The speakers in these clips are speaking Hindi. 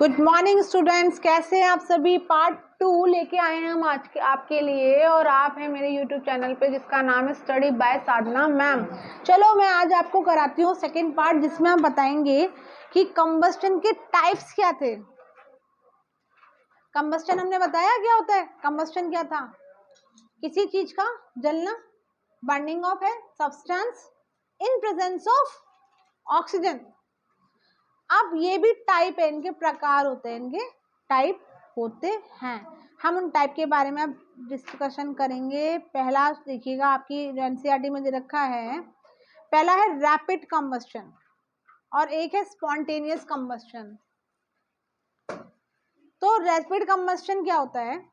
गुड मॉर्निंग स्टूडेंट्स, कैसे हैं आप सभी। पार्ट 2 लेके आए हैं हम आज के आपके लिए, और आप हैं मेरे यूट्यूब चैनल पे जिसका नाम है स्टडी बाय साधना मैम। चलो मैं आज आपको कराती हूँ सेकंड पार्ट, जिसमें हम बताएंगे कि कंबस्टन के टाइप्स क्या थे। कंबस्टन हमने बताया क्या होता है। कंबस्टन क्या था? किसी चीज का जलना, बर्निंग ऑफ है substance in presence of oxygen. अब ये भी टाइप है, इनके प्रकार होते हैं, इनके टाइप होते हैं। हम उन टाइप के बारे में अब डिस्कशन करेंगे। पहला देखिएगा, आपकी एनसीईआरटी में दे रखा है। पहला है रैपिड कंबस्टन और एक है स्पॉन्टेनियस कंबस्टन। तो रैपिड कंबस्टन क्या होता है?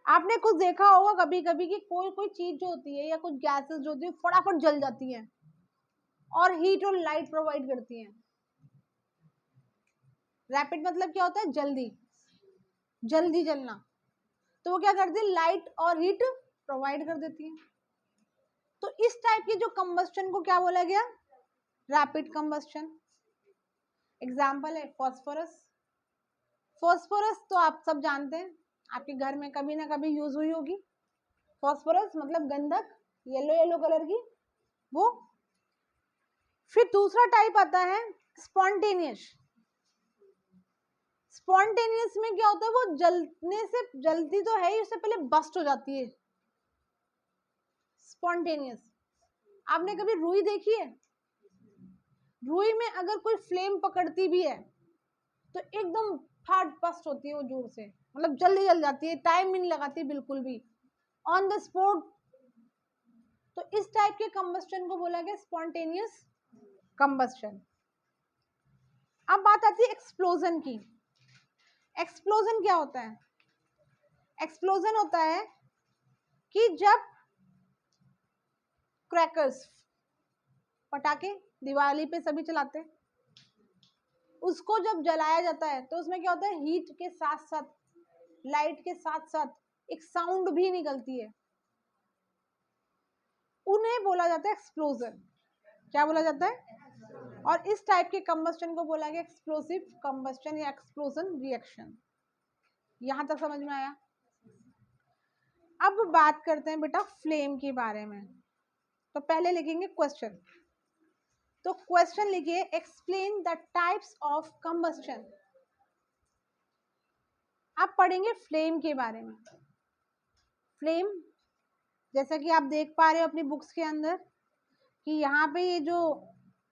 आपने कुछ देखा होगा कभी कभी कि कोई कोई चीज जो होती है या कुछ गैसेस जो होती है फटाफट जल जाती है और हीट और लाइट प्रोवाइड करती है। रैपिड मतलब क्या होता है? जल्दी जल्दी जलना। तो वो क्या करती है? लाइट और हीट प्रोवाइड कर देती है। तो इस टाइप की जो कंबस्टन को क्या बोला गया? Rapid combustion. एग्जाम्पल है फॉस्फोरस। फॉस्फोरस तो आप सब जानते हैं, आपके घर में कभी ना कभी यूज हुई होगी। फॉस्फोरस मतलब गंधक, येलो येलो कलर की वो। फिर दूसरा टाइप आता है स्पॉन्टेनियस। स्पॉन्टेनियस में क्या होता है? वो जलने से, जलती तो है ही, उससे पहले बस्ट हो जाती है। स्पॉन्टेनियस। आपने कभी रुई देखी है? रुई में अगर कोई फ्लेम पकड़ती भी है तो एकदम फाट बस्ट होती है वो, जोर से, मतलब जल्दी जल जाती है, टाइम भी नहीं लगाती बिल्कुल भी, ऑन द स्पॉट। तो इस टाइप के कंबस्टन को बोला गया स्पॉन्टेनियस कंबस्टन। अब बात आती है एक्सप्लोजन की। एक्सप्लोजन क्या होता है? एक्सप्लोजन होता है कि जब क्रैकर्स, पटाखे दिवाली पे सभी चलाते हैं, उसको जब जलाया जाता है तो उसमें क्या होता है? हीट के साथ साथ, लाइट के साथ साथ एक साउंड भी निकलती है। उन्हें बोला जाता है एक्सप्लोजन। क्या बोला जाता है? और इस टाइप के कंबस्टन को बोला गया एक्सप्लोसिव कंबस्टन या एक्सप्लोजन रिएक्शन। यहां तक समझ में आया? अब बात करते हैं बेटा फ्लेम के बारे में। तो पहले लिखेंगे क्वेश्चन। तो क्वेश्चन लिखिए, explain the types of combustion. आप पढ़ेंगे फ्लेम के बारे में। फ्लेम जैसा कि आप देख पा रहे हो अपनी बुक्स के अंदर कि यहाँ पे ये जो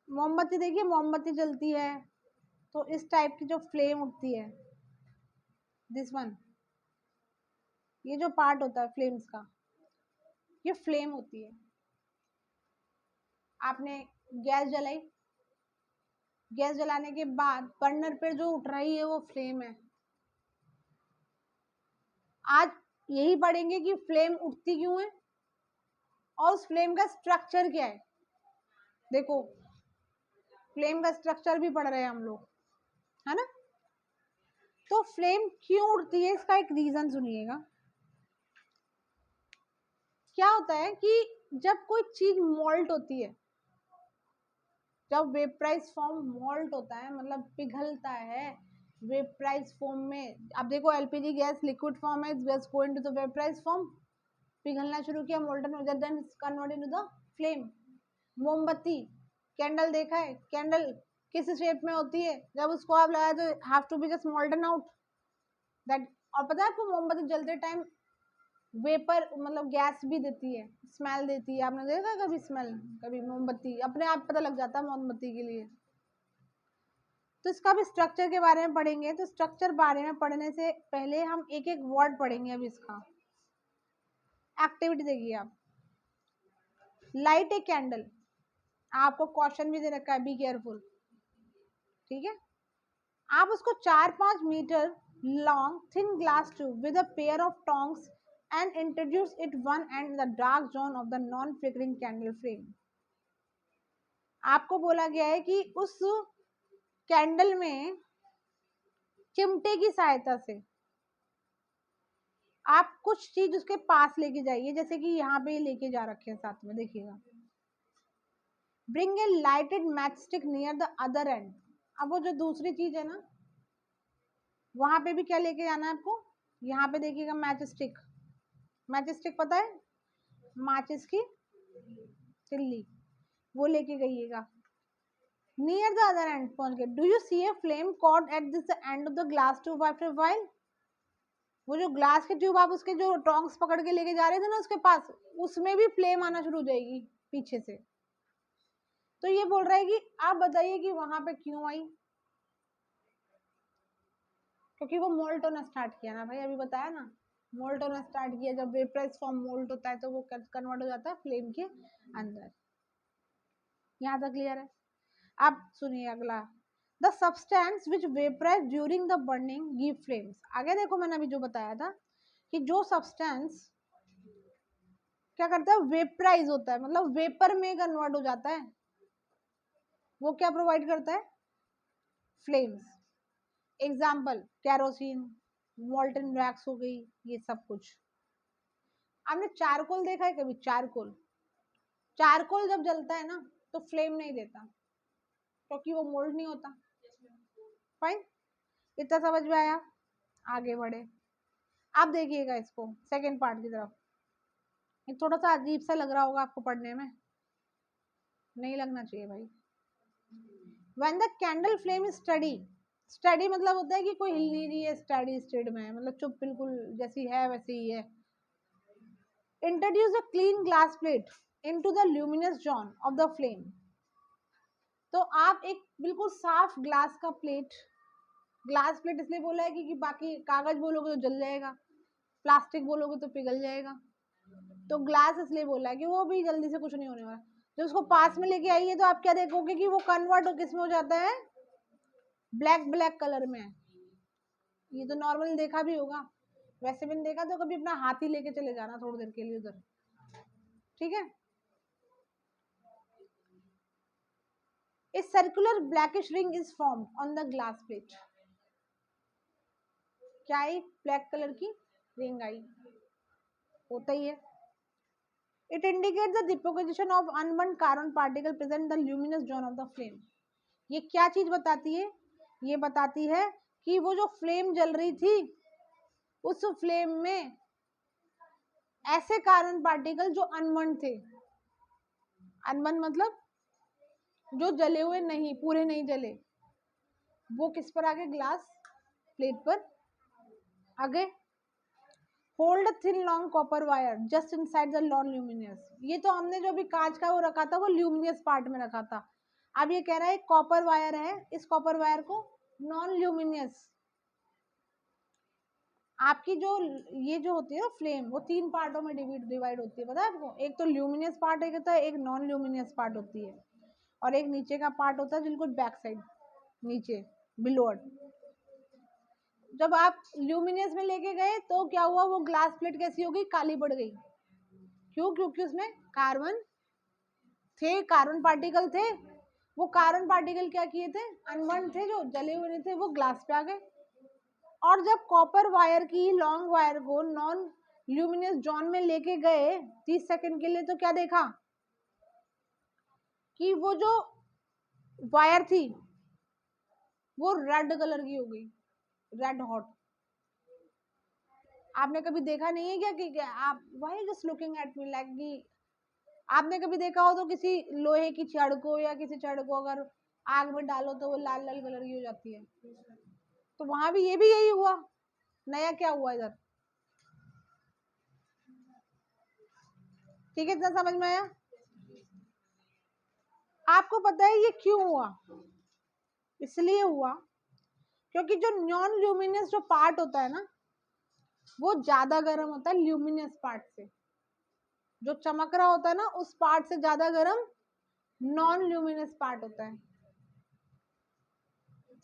मोमबत्ती देखिए, मोमबत्ती जलती है तो इस टाइप की जो फ्लेम उठती है, दिस वन, ये जो पार्ट होता है फ्लेम्स का, ये फ्लेम होती है। आपने गैस जलाई, गैस जलाने के बाद बर्नर पे जो उठ रही है वो फ्लेम है। आज यही पढ़ेंगे कि फ्लेम उठती क्यों है और उस फ्लेम का स्ट्रक्चर क्या है। देखो, फ्लेम का स्ट्रक्चर भी पढ़ रहे हैं हम लोग, है ना। तो फ्लेम क्यों उठती है, इसका एक रीजन सुनिएगा। क्या होता है कि जब कोई चीज मोल्ट होती है, जब वेपराइज फॉर्म मोल्ट होता है मतलब पिघलता है वेपराइज फॉर्म में। अब देखो एलपीजी गैस लिक्विड फॉर्म है, it's going to the vaporise form, पिघलना शुरू किया, मोल्टन हो जाता है, कन्वर्ट इनटू द फ्लेम। मोमबत्ती, कैंडल देखा है, कैंडल किस शेप में होती है, जब उसको आप लगाए तो have to be just molten out that. और पता है आपको मोमबत्ती जलते टाइम वेपर मतलब गैस भी देती है, स्मेल देती है। आपने देखा कभी स्मेल? कभी मोमबत्ती अपने आप पता लग जाता है मोमबत्ती के लिए। तो इसका भी स्ट्रक्चर के बारे में पढ़ेंगे। तो स्ट्रक्चर बारे में पढ़ने से पहले हम एक एक वर्ड पढ़ेंगे। अब इसका एक्टिविटी देखिए आप, लाइट ए कैंडल। आपको क्वेश्चन भी दे रखा है, बी केयरफुल, ठीक है। आप उसको 4-5 metre long thin glass tube with a pair of tongs and introduce it one end in the dark zone of the non-flickering candle flame। आपको बोला गया है कि उस कैंडल में चिमटे की सहायता से आप कुछ चीज उसके पास लेके जाइए, जैसे कि यहाँ पे लेके जा रखे हैं साथ में, देखिएगा। Bring a lighted match stick near the other and. अब वो जो दूसरी चीज है ना, वहां पे भी क्या लेके जाना है आपको, यहाँ पे देखिएगा मैच स्टिक, मैच स्टिक पता है, माचिस की तिल्ली, वो लेके गइएगा। नियर द अदर एंड पहुंच गए, do you see a flame caught at this end of the glass tube after while, वो जो ग्लास के ट्यूब आप उसके जो टोंग्स पकड़ के लेके जा रहे थे ना उसके पास, उसमें भी फ्लेम आना शुरू हो जाएगी पीछे से। तो ये बोल रहा है कि आप बताइए कि वहां पे क्यों आई, क्योंकि वो मोल्ट होना स्टार्ट किया ना भाई, अभी बताया ना, मोल्ट होना स्टार्ट किया, जब वेपराइज फॉर्म मोल्ट होता है तो वो कन्वर्ट हो जाता है फ्लेम के अंदर। यहाँ तक क्लियर है। अब सुनिए अगला, the substance which vaporise during the burning give flames. आगे देखो मैंने अभी जो बताया था कि जो सब्सटेंस क्या करता है, वेपराइज होता है, मतलब वेपर में कन्वर्ट हो जाता है, वो क्या प्रोवाइड करता है, फ्लेम्स। एग्जाम्पल कैरोसिन, मॉल्टन वैक्स हो गई, ये सब कुछ। आपने चारकोल देखा है कभी, चारकोल, चारकोल जब जलता है ना तो फ्लेम नहीं देता, क्योंकि वो मोल्ड नहीं होता। फाइन, इतना समझ में आया, आगे बढ़े। आप देखिएगा इसको सेकेंड पार्ट की तरफ, ये थोड़ा सा अजीब सा लग रहा होगा आपको पढ़ने में, नहीं लगना चाहिए भाई। When the candle flame is steady, study मतलब होता है कि कोई हिल नहीं रही है, स्टडी स्टेट में है, मतलब चुप बिल्कुल जैसी है वैसे ही है। Introduce a clean glass plate into the luminous zone of the flame, तो आप एक बिल्कुल साफ ग्लास का प्लेट, ग्लास प्लेट इसलिए बोला है कि बाकी कागज बोलोगे तो जल जाएगा, प्लास्टिक बोलोगे तो पिघल जाएगा, तो ग्लास इसलिए बोला है कि वो भी जल्दी से कुछ नहीं होने वाला। जब उसको पास में लेके आइए तो आप क्या देखोगे कि वो कन्वर्ट किस में हो जाता है, ब्लैक ब्लैक कलर में। ये तो नॉर्मल देखा भी होगा, वैसे भी नहीं देखा तो कभी अपना हाथ ही लेके चले जाना थोड़ी देर के लिए उधर, ठीक है। A circular blackish ring is formed on the glass plate, क्या आई, ब्लैक कलर की रिंग आई, होता ही है। It indicates the deposition of unburned carbon particle present in the luminous zone of the flame, ये क्या चीज बताती है, ये बताती है कि वो जो फ्लेम जल रही थी उस फ्लेम में ऐसे कार्बन पार्टिकल जो अनबर्न थे, अनबर्न मतलब जो जले हुए नहीं, पूरे नहीं जले, वो किस पर आ गए, ग्लास प्लेट पर आ गए। Hold thin long copper wire just inside the non luminous, ये तो हमने जो भी कांच का वो रखा था वो ल्यूमिनियस पार्ट में रखा था, अब ये कह रहा है कॉपर वायर है, इस कॉपर वायर को नॉन ल्यूमिनियस, आपकी जो ये जो होती है ना फ्लेम, वो तीन पार्टों में डिवाइड होती है, पता है आपको, एक तो ल्यूमिनियस पार्ट एक होता है, एक नॉन ल्यूमिनियस पार्ट होती है, और एक नीचे का पार्ट होता है बिल्कुल बैक साइड नीचे बिलोड। जब आप ल्यूमिनियस में लेके गए तो क्या हुआ, वो ग्लास प्लेट कैसी हो गई, काली पड़ गई, क्यों, क्योंकि उसमें कार्बन थे, कार्बन पार्टिकल थे, वो कार्बन पार्टिकल क्या किए थे, अनबर्न थे, जो जले हुए नहीं थे, वो ग्लास पे आ गए। और जब कॉपर वायर की लॉन्ग वायर को नॉन ल्यूमिनियस जोन में लेके गए 30 सेकंड के लिए, तो क्या देखा कि वो जो वायर थी वो रेड कलर की हो गई, रेड हॉट। आपने कभी देखा नहीं है क्या कि आप why just looking at me like कि आपने कभी देखा हो तो किसी लोहे की छड़ को या किसी छड़ को अगर आग में डालो तो वो लाल लाल कलर की हो जाती है, तो वहां भी ये भी यही हुआ, नया क्या हुआ इधर, ठीक है, इतना समझ में आया। आपको पता है ये क्यों हुआ, इसलिए हुआ क्योंकि जो नॉन ल्यूमिनियस जो पार्ट होता है ना वो ज्यादा गर्म होता है ल्यूमिनियस पार्ट से, जो चमक रहा होता है ना उस पार्ट से ज्यादा गर्म नॉन ल्यूमिनियस पार्ट होता है,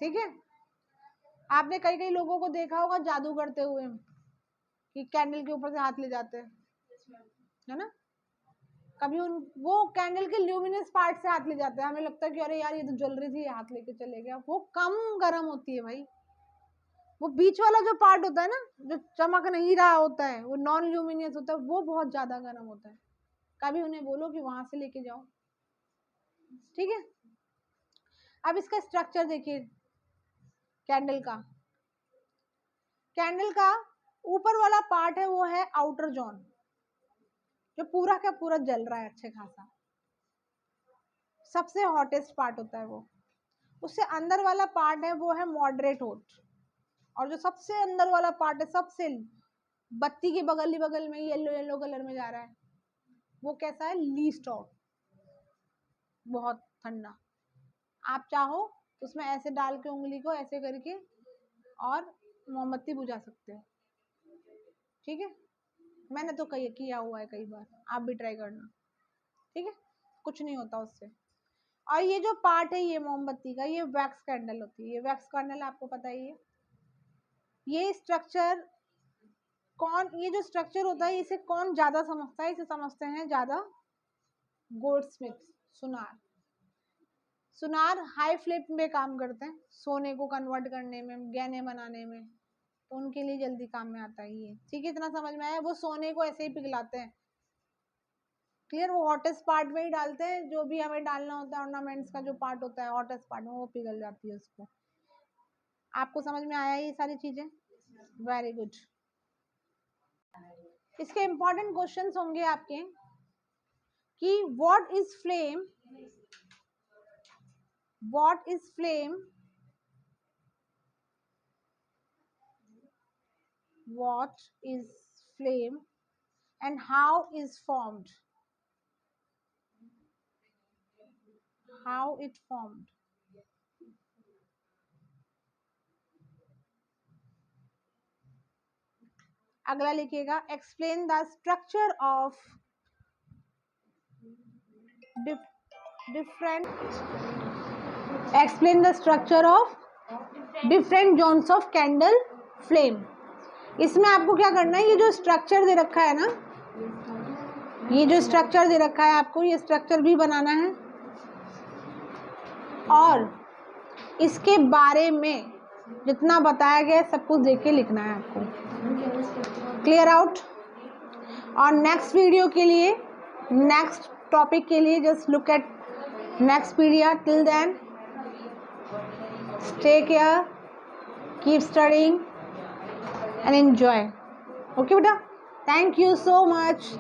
ठीक है। आपने कई कई लोगों को देखा होगा जादू करते हुए कि कैंडल के ऊपर से हाथ ले जाते हैं, है ना, कभी उन वो कैंडल के ल्यूमिनियस पार्ट से हाथ ले जाते हैं, हमें लगता है कि अरे यार ये तो जल रही थी, हाथ लेके चले गया, वो कम गर्म होती है भाई, वो बीच वाला जो पार्ट होता है ना जो चमक नहीं रहा होता है वो नॉन ल्यूमिनियस होता है, वो बहुत ज्यादा गर्म होता है, कभी उन्हें बोलो कि वहां से लेके जाओ, ठीक है। अब इसका स्ट्रक्चर देखिए कैंडल का, कैंडल का ऊपर वाला पार्ट है वो है आउटर जोन, जो पूरा का पूरा जल रहा है अच्छे खासा, सबसे हॉटेस्ट पार्ट होता है वो। उससे अंदर वाला पार्ट है वो है मॉडरेट हॉट, और जो सबसे अंदर वाला पार्ट है, सबसे बत्ती के बगल ही बगल में येलो येलो कलर में जा रहा है, वो कैसा है, लीस्ट हॉट, बहुत ठंडा। आप चाहो उसमें ऐसे डाल के उंगली को ऐसे करके और मोमबत्ती बुझा सकते हो, ठीक है। मैंने तो कई किया हुआ है कई बार, आप भी ट्राई करना, ठीक है, कुछ नहीं होता उससे। और ये जो पार्ट है ये मोमबत्ती का, ये वैक्स कैंडल होती है, ये वैक्स कैंडल आपको पता ही है। ये स्ट्रक्चर कौन, ये जो स्ट्रक्चर होता है इसे कौन ज्यादा समझता है, इसे समझते हैं ज्यादा गोल्ड स्मिथ, सुनार। सुनार हाई फ्लेम में काम करते हैं, सोने को कन्वर्ट करने में, गहने बनाने में, तो उनके लिए जल्दी काम में आता है ये, ठीक है, इतना समझ में आया। वो सोने को ऐसे ही पिघलाते हैं, क्लियर, वो हॉटेस्ट पार्ट में ही डालते हैं, जो भी हमें डालना होता है ऑर्नामेंट्स का जो पार्ट होता है हॉटेस्ट पार्ट में, वो पिघल जाती है उसको। आपको समझ में आया ये सारी चीजें, वेरी गुड। इसके इंपॉर्टेंट क्वेश्चंस होंगे आपके कि what is flame, what is flame, what is flame and how is formed, how it formed। अगला लिखिएगा, explain the structure of different, explain the structure of different zones of candle flame. इसमें आपको क्या करना है, ये जो स्ट्रक्चर दे रखा है ना, ये जो स्ट्रक्चर दे रखा है आपको, ये स्ट्रक्चर भी बनाना है और इसके बारे में जितना बताया गया सब कुछ देख के लिखना है आपको, क्लियर आउट। और नेक्स्ट वीडियो के लिए, नेक्स्ट टॉपिक के लिए just look at Nextpedia. Till then stay care, keep studying and enjoy, okay beta, thank you so much।